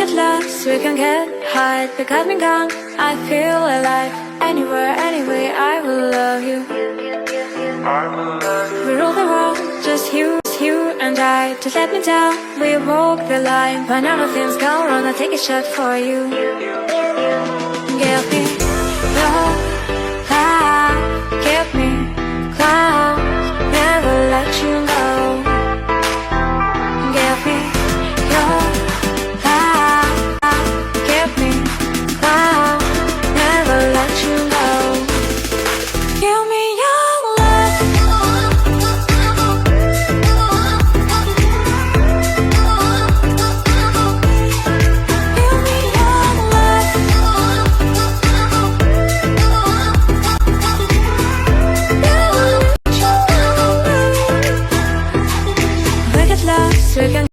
get lost, we can get high. Because me gone, I feel alive. Anywhere, anyway, I will love you. We rule the world, just you and I. Just let me down, we walk the line. When other things go wrong, I'll take a shot for you. Give me your love, give me clouds, never let you go. Give me your love, give me clouds, never let you go. Give me your love. Give me your love. We get lost, we can